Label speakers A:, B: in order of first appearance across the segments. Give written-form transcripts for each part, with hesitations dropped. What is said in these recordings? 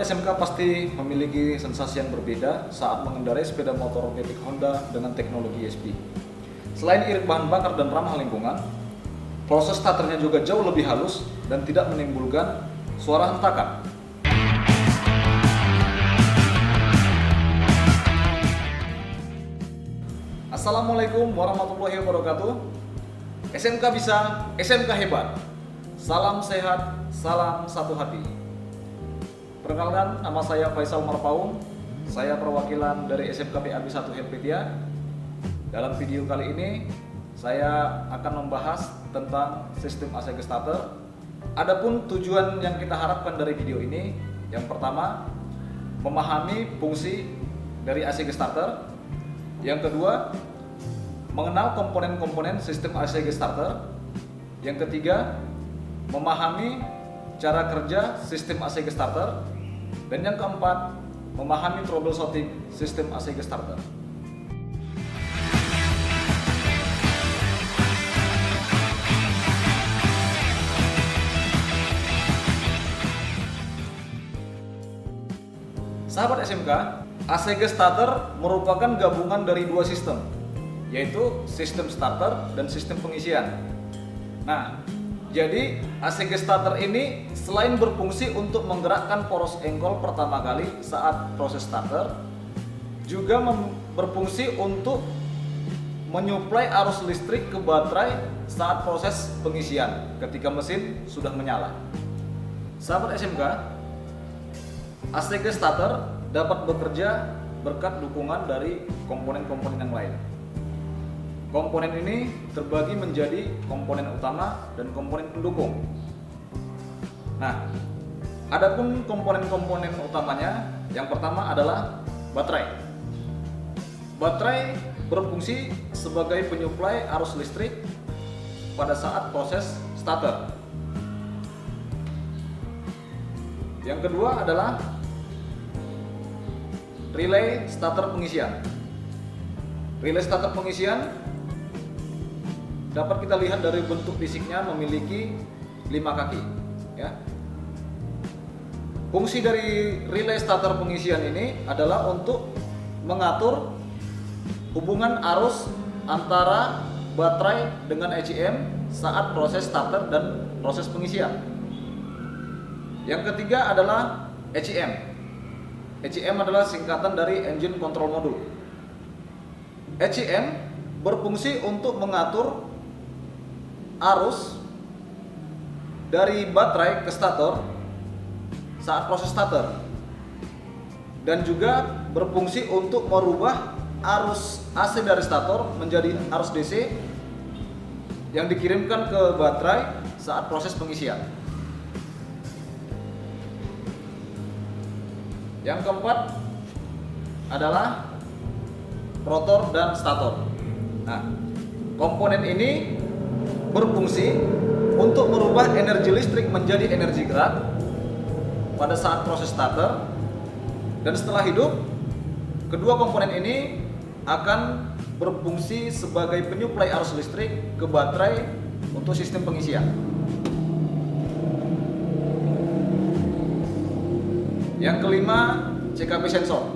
A: SMK pasti memiliki sensasi yang berbeda saat mengendarai sepeda motor metik Honda dengan teknologi ESP. Selain irit bahan bakar dan ramah lingkungan, proses starternya juga jauh lebih halus dan tidak menimbulkan suara hentakan. Assalamualaikum warahmatullahi wabarakatuh. SMK bisa, SMK hebat. Salam sehat, salam satu hati. Perkenalkan, nama saya Faisal Marpaung. Saya perwakilan dari SMK PAB 1 Helvetia. Dalam video kali ini, saya akan membahas tentang sistem AC starter. Adapun tujuan yang kita harapkan dari video ini, yang pertama, memahami fungsi dari AC starter. Yang kedua, mengenal komponen-komponen sistem AC starter. Yang ketiga, memahami cara kerja sistem AC starter. Dan yang keempat, memahami troubleshooting sistem AC starter. Sahabat SMK, AC starter merupakan gabungan dari dua sistem, yaitu sistem starter dan sistem pengisian. Nah, jadi AC starter ini selain berfungsi untuk menggerakkan poros engkol pertama kali saat proses starter, juga berfungsi untuk menyuplai arus listrik ke baterai saat proses pengisian ketika mesin sudah menyala. Sahabat SMK, AC starter dapat bekerja berkat dukungan dari komponen-komponen yang lain. Komponen ini terbagi menjadi komponen utama dan komponen pendukung. Nah, adapun komponen-komponen utamanya, yang pertama adalah baterai. Baterai berfungsi sebagai penyuplai arus listrik pada saat proses starter. Yang kedua adalah relay starter pengisian. Relay starter pengisian dapat kita lihat dari bentuk fisiknya memiliki 5 kaki. Ya. Fungsi dari relay starter pengisian ini adalah untuk mengatur hubungan arus antara baterai dengan ECM saat proses starter dan proses pengisian. Yang ketiga adalah ECM. ECM adalah singkatan dari Engine Control Module. ECM berfungsi untuk mengatur arus dari baterai ke stator saat proses starter, dan juga berfungsi untuk merubah arus AC dari stator menjadi arus DC yang dikirimkan ke baterai saat proses pengisian. Yang keempat adalah rotor dan stator. Nah, komponen ini berfungsi untuk merubah energi listrik menjadi energi gerak pada saat proses starter, dan setelah hidup, kedua komponen ini akan berfungsi sebagai penyuplai arus listrik ke baterai untuk sistem pengisian. Yang kelima, CKP sensor.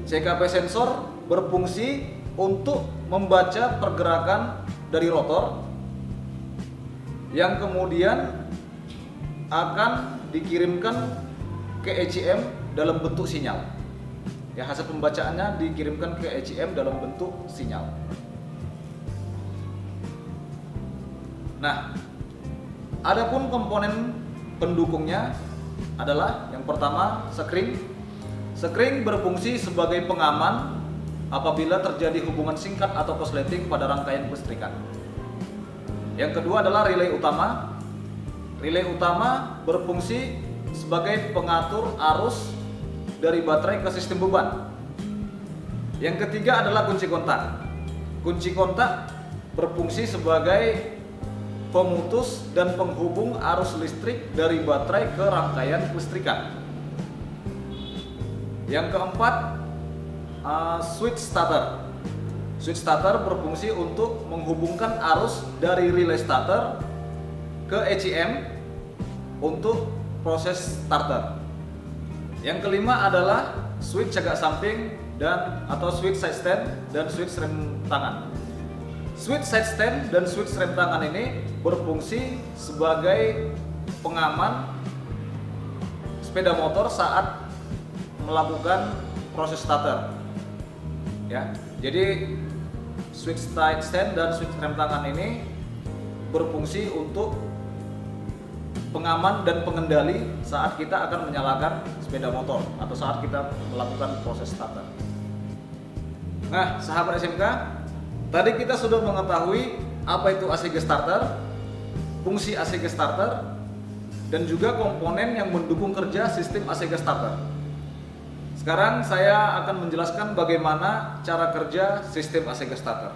A: CKP sensor berfungsi untuk membaca pergerakan dari rotor yang kemudian akan dikirimkan ke ECM dalam bentuk sinyal. Ya, hasil pembacaannya dikirimkan ke ECM dalam bentuk sinyal. Nah, adapun komponen pendukungnya adalah yang pertama sekring. Sekring berfungsi sebagai pengaman apabila terjadi hubungan singkat atau korsleting pada rangkaian kelistrikan. Yang kedua adalah relay utama. Relay utama berfungsi sebagai pengatur arus dari baterai ke sistem beban. Yang ketiga adalah kunci kontak. Kunci kontak berfungsi sebagai pemutus dan penghubung arus listrik dari baterai ke rangkaian kelistrikan. Yang keempat, switch starter. Switch starter berfungsi untuk menghubungkan arus dari relay starter ke ECM untuk proses starter. Yang kelima adalah switch cagak samping dan atau switch side stand dan switch rem tangan. Switch side stand dan switch rem tangan ini berfungsi sebagai pengaman sepeda motor saat melakukan proses starter. Ya, jadi switch side stand dan switch rem tangan ini berfungsi untuk pengaman dan pengendali saat kita akan menyalakan sepeda motor atau saat kita melakukan proses starter. Nah, sahabat SMK, tadi kita sudah mengetahui apa itu ACG starter, fungsi ACG starter, dan juga komponen yang mendukung kerja sistem ACG starter. Sekarang saya akan menjelaskan bagaimana cara kerja sistem ACG starter.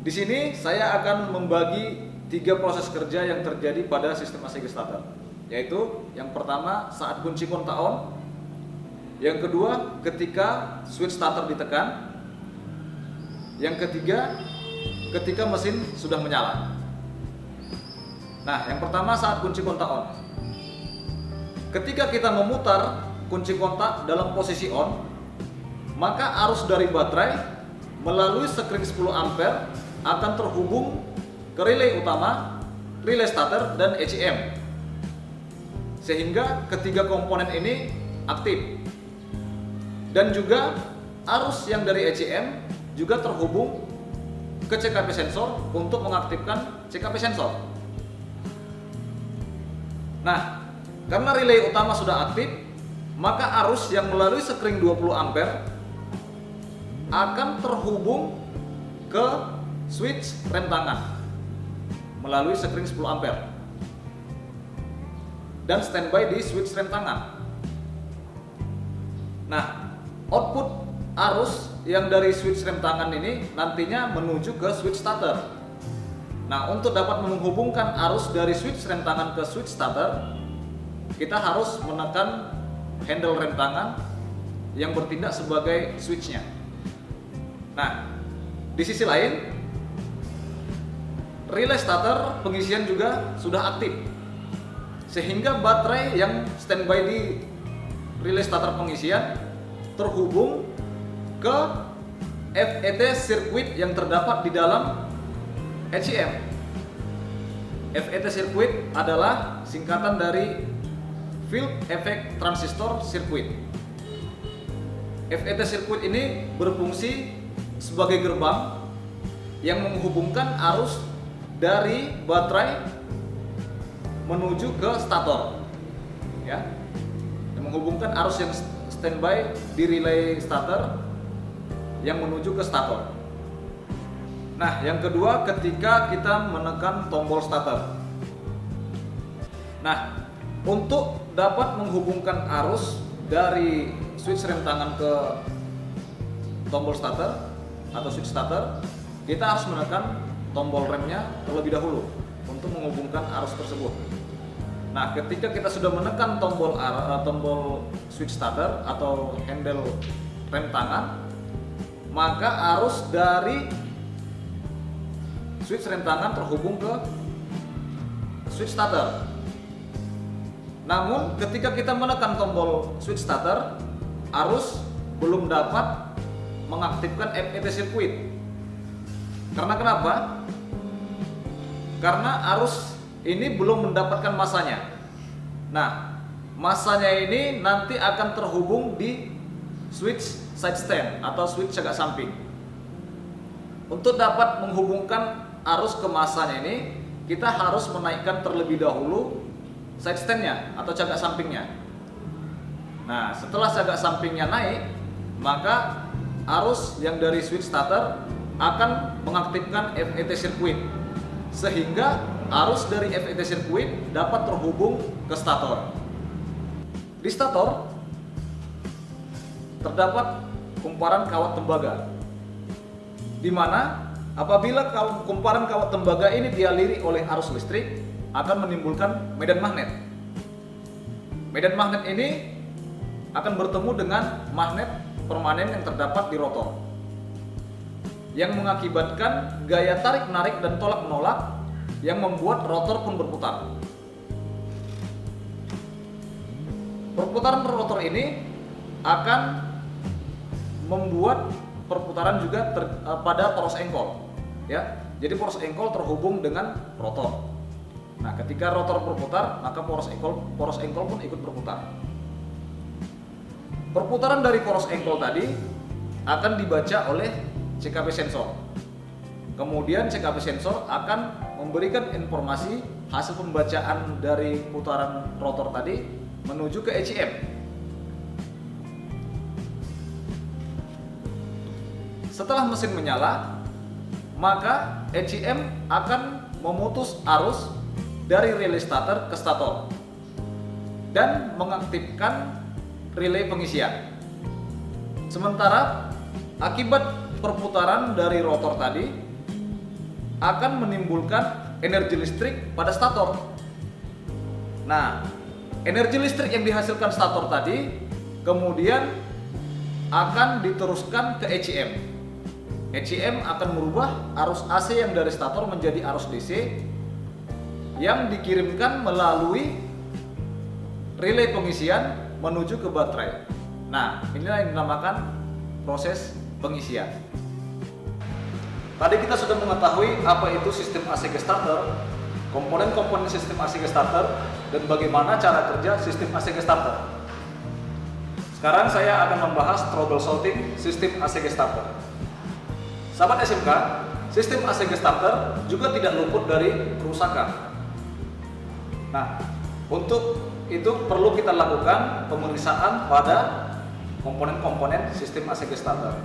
A: Di sini saya akan membagi 3 proses kerja yang terjadi pada sistem ACG starter, yaitu yang pertama saat kunci kontak on, yang kedua ketika switch starter ditekan, yang ketiga ketika mesin sudah menyala. Nah, yang pertama saat kunci kontak on. Ketika kita memutar kunci kontak dalam posisi on, maka arus dari baterai melalui sekring 10 ampere akan terhubung ke relay utama, relay starter, dan ECM, sehingga ketiga komponen ini aktif. Dan juga arus yang dari ECM juga terhubung ke CKP sensor untuk mengaktifkan CKP sensor. Nah, karena relay utama sudah aktif, maka arus yang melalui sekring 20 ampere akan terhubung ke switch rem tangan melalui sekring 10 ampere dan standby di switch rem tangan. Nah, output arus yang dari switch rem tangan ini nantinya menuju ke switch starter. Nah, untuk dapat menghubungkan arus dari switch rem tangan ke switch starter, kita harus menekan handle rem tangan yang bertindak sebagai switchnya. Nah, di sisi lain, relay starter pengisian juga sudah aktif, sehingga baterai yang standby di relay starter pengisian terhubung ke FET sirkuit yang terdapat di dalam ECM. FET sirkuit adalah singkatan dari Field Effect Transistor Circuit. FET sirkuit ini berfungsi sebagai gerbang yang menghubungkan arus dari baterai menuju ke stator, ya, yang menghubungkan arus yang standby di relay starter yang menuju ke stator. Nah, yang kedua ketika kita menekan tombol starter. Nah, untuk dapat menghubungkan arus dari switch rem tangan ke tombol starter atau switch starter, kita harus menekan tombol remnya terlebih dahulu untuk menghubungkan arus tersebut. Nah, ketika kita sudah menekan tombol switch starter atau handle rem tangan, maka arus dari switch rem tangan terhubung ke switch starter. Namun, ketika kita menekan tombol switch starter, arus belum dapat mengaktifkan FET sirkuit. Karena kenapa? Karena arus ini belum mendapatkan masanya. Nah, masanya ini nanti akan terhubung di switch side stand atau switch cagak samping. Untuk dapat menghubungkan arus ke masanya ini, kita harus menaikkan terlebih dahulu side stand-nya atau cagak sampingnya. Nah, setelah cagak sampingnya naik, maka arus yang dari switch starter akan mengaktifkan FET sirkuit, sehingga arus dari FET sirkuit dapat terhubung ke stator. Di stator terdapat kumparan kawat tembaga, di mana apabila kumparan kawat tembaga ini dialiri oleh arus listrik akan menimbulkan medan magnet. Medan magnet ini akan bertemu dengan magnet permanen yang terdapat di rotor, yang mengakibatkan gaya tarik-menarik dan tolak-menolak yang membuat rotor pun berputar. Perputaran rotor ini akan membuat perputaran juga pada poros engkol, ya. Jadi poros engkol terhubung dengan rotor. Nah, ketika rotor berputar, maka poros engkol pun ikut berputar. Perputaran dari poros engkol tadi akan dibaca oleh CKP sensor. Kemudian CKP sensor akan memberikan informasi hasil pembacaan dari putaran rotor tadi menuju ke ECM. Setelah mesin menyala, maka ECM akan memutus arus dari relay starter ke stator dan mengaktifkan relay pengisian. Sementara akibat perputaran dari rotor tadi akan menimbulkan energi listrik pada stator. Nah, energi listrik yang dihasilkan stator tadi kemudian akan diteruskan ke ECM. ECM akan merubah arus AC yang dari stator menjadi arus DC yang dikirimkan melalui relay pengisian menuju ke baterai. Nah, inilah yang dinamakan proses pengisian. Tadi kita sudah mengetahui apa itu sistem AC starter, komponen-komponen sistem AC starter, dan bagaimana cara kerja sistem AC starter. Sekarang saya akan membahas troubleshooting sistem AC starter. Sahabat SMK, sistem AC starter juga tidak luput dari kerusakan. Nah, untuk itu perlu kita lakukan pemeriksaan pada komponen-komponen sistem AC starter.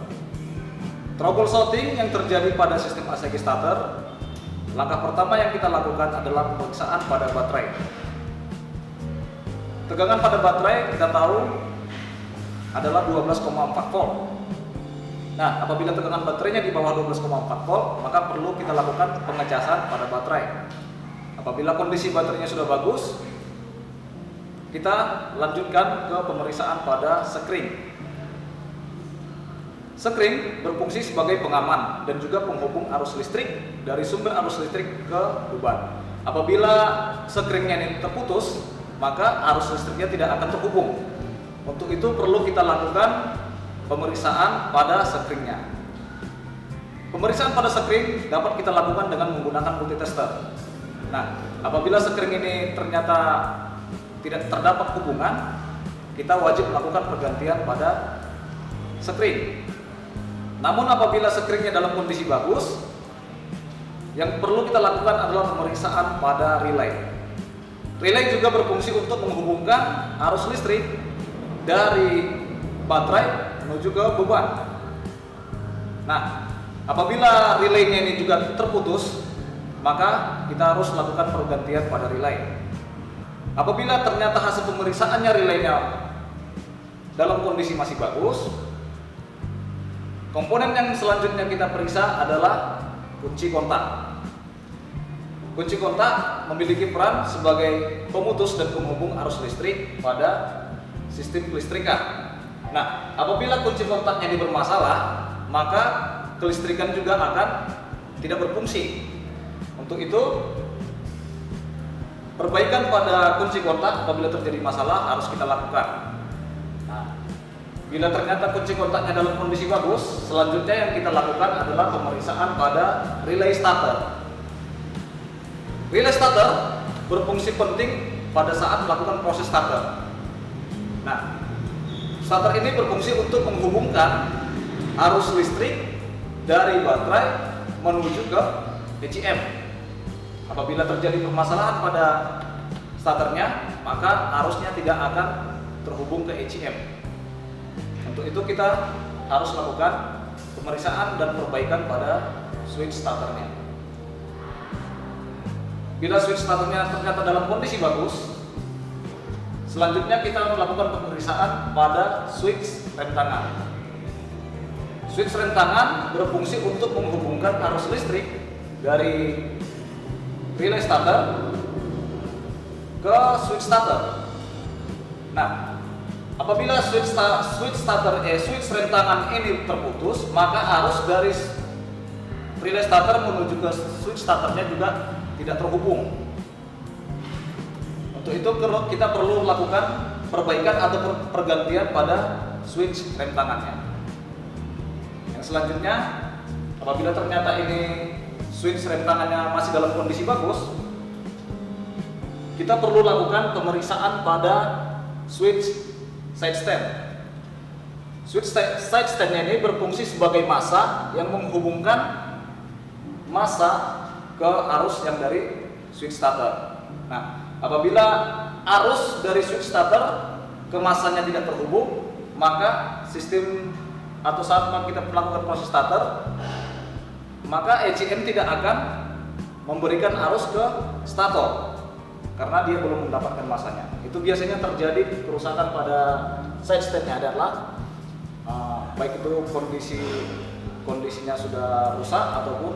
A: Troubleshooting yang terjadi pada sistem AC starter, langkah pertama yang kita lakukan adalah pemeriksaan pada baterai. Tegangan pada baterai kita tahu adalah 12,4 volt. Nah, apabila tegangan baterainya di bawah 12,4 volt, maka perlu kita lakukan pengecasan pada baterai. Apabila kondisi baterainya sudah bagus, kita lanjutkan ke pemeriksaan pada sekring. Sekring berfungsi sebagai pengaman dan juga penghubung arus listrik dari sumber arus listrik ke beban. Apabila sekringnya ini terputus, maka arus listriknya tidak akan terhubung. Untuk itu perlu kita lakukan pemeriksaan pada sekringnya. Pemeriksaan pada sekring dapat kita lakukan dengan menggunakan multitester. Nah, apabila sekring ini ternyata tidak terdapat hubungan, kita wajib melakukan pergantian pada sekring. Namun apabila sekringnya dalam kondisi bagus, yang perlu kita lakukan adalah pemeriksaan pada relay. Relay juga berfungsi untuk menghubungkan arus listrik dari baterai menuju ke beban. Nah, apabila relaynya ini juga terputus, maka kita harus lakukan pergantian pada relay. Apabila ternyata hasil pemeriksaannya relaynya dalam kondisi masih bagus, komponen yang selanjutnya kita periksa adalah kunci kontak. Kunci kontak memiliki peran sebagai pemutus dan penghubung arus listrik pada sistem kelistrikan. Nah, apabila kunci kontaknya ini bermasalah, maka kelistrikan juga akan tidak berfungsi. Untuk itu, perbaikan pada kunci kontak apabila terjadi masalah harus kita lakukan. Nah, bila ternyata kunci kontaknya dalam kondisi bagus, selanjutnya yang kita lakukan adalah pemeriksaan pada relay starter. Relay starter berfungsi penting pada saat melakukan proses starter. Nah, starter ini berfungsi untuk menghubungkan arus listrik dari baterai menuju ke ECM. Apabila terjadi permasalahan pada starternya, maka arusnya tidak akan terhubung ke ECM. Untuk itu kita harus lakukan pemeriksaan dan perbaikan pada switch starternya. Bila switch starternya ternyata dalam kondisi bagus, selanjutnya kita melakukan pemeriksaan pada switch rem tangan. Switch rem tangan berfungsi untuk menghubungkan arus listrik dari relay starter ke switch starter. Nah, apabila switch rem tangan ini terputus, maka arus dari relay starter menuju ke switch starternya juga tidak terhubung. Untuk itu kita perlu lakukan perbaikan atau pergantian pada switch rem tangannya. Yang selanjutnya, apabila ternyata ini switch rem tangannya masih dalam kondisi bagus, kita perlu lakukan pemeriksaan pada switch side stand. Switch side stand ini berfungsi sebagai massa yang menghubungkan massa ke arus yang dari switch starter. Nah, apabila arus dari switch starter ke massanya tidak terhubung, maka sistem atau saat kita melakukan proses starter, maka ECM tidak akan memberikan arus ke stator karena dia belum mendapatkan massanya. Itu biasanya terjadi kerusakan pada side stand-nya adalah baik itu kondisinya sudah rusak ataupun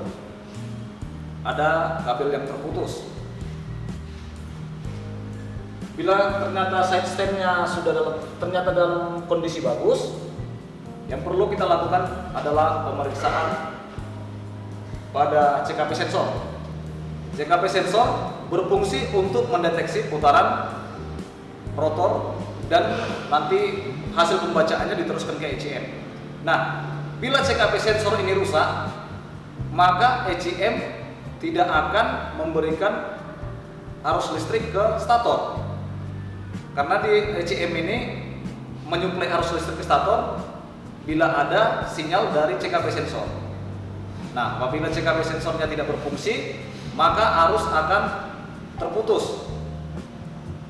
A: ada kabel yang terputus. Bila ternyata side stand-nya sudah ternyata dalam kondisi bagus, yang perlu kita lakukan adalah pemeriksaan pada CKP sensor. CKP sensor berfungsi untuk mendeteksi putaran rotor dan nanti hasil pembacaannya diteruskan ke ECM. Nah, bila CKP sensor ini rusak, maka ECM tidak akan memberikan arus listrik ke stator. Karena di ECM ini menyuplai arus listrik ke stator bila ada sinyal dari CKP sensor. Nah, apabila CKP sensornya tidak berfungsi, maka arus akan terputus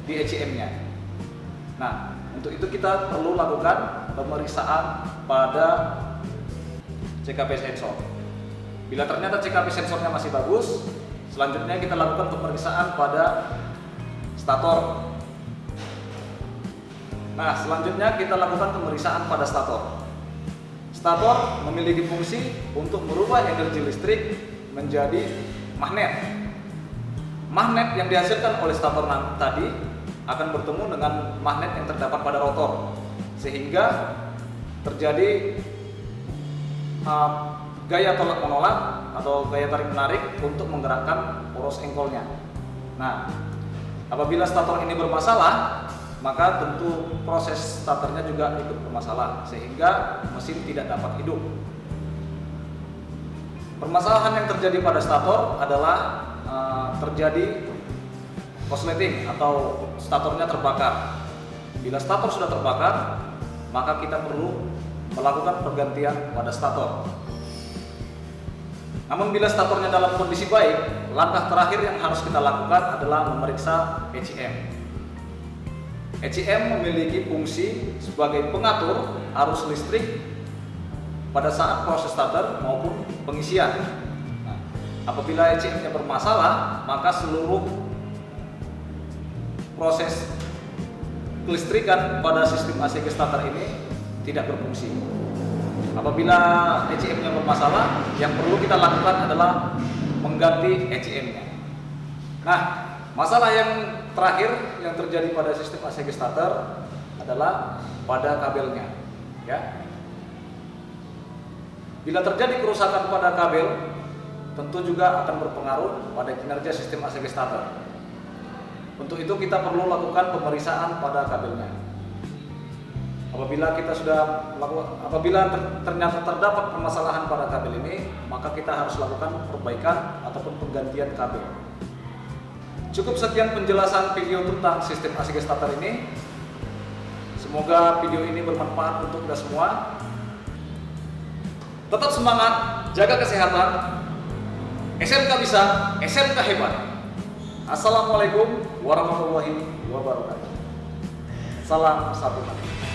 A: di ECM-nya. Nah, untuk itu kita perlu lakukan pemeriksaan pada CKP sensor. Bila ternyata CKP sensornya masih bagus, selanjutnya kita lakukan pemeriksaan pada stator. Nah, selanjutnya kita lakukan pemeriksaan pada stator. Stator memiliki fungsi untuk merubah energi listrik menjadi magnet. Magnet yang dihasilkan oleh stator tadi akan bertemu dengan magnet yang terdapat pada rotor, sehingga terjadi gaya tolak menolak atau gaya tarik menarik untuk menggerakkan poros engkolnya. Nah, apabila stator ini bermasalah, maka tentu proses starternya juga ikut bermasalah sehingga mesin tidak dapat hidup. Permasalahan yang terjadi pada stator adalah terjadi korsleting atau statornya terbakar. Bila stator sudah terbakar, maka kita perlu melakukan pergantian pada stator. Namun bila statornya dalam kondisi baik, langkah terakhir yang harus kita lakukan adalah memeriksa ECM. ECM memiliki fungsi sebagai pengatur arus listrik pada saat proses starter maupun pengisian. Nah, apabila ECM-nya bermasalah, maka seluruh proses kelistrikan pada sistem AC starter ini tidak berfungsi. Apabila ECM-nya bermasalah, yang perlu kita lakukan adalah mengganti ECM-nya. Nah, masalah yang terakhir yang terjadi pada sistem AC starter adalah pada kabelnya, ya. Bila terjadi kerusakan pada kabel, tentu juga akan berpengaruh pada kinerja sistem AC starter. Untuk itu kita perlu lakukan pemeriksaan pada kabelnya. Apabila ternyata terdapat permasalahan pada kabel ini, maka kita harus lakukan perbaikan ataupun penggantian kabel. Cukup sekian penjelasan video tentang sistem AC starter ini. Semoga video ini bermanfaat untuk kita semua. Tetap semangat, jaga kesehatan. SMK bisa, SMK hebat. Assalamualaikum warahmatullahi wabarakatuh. Salam satu hati.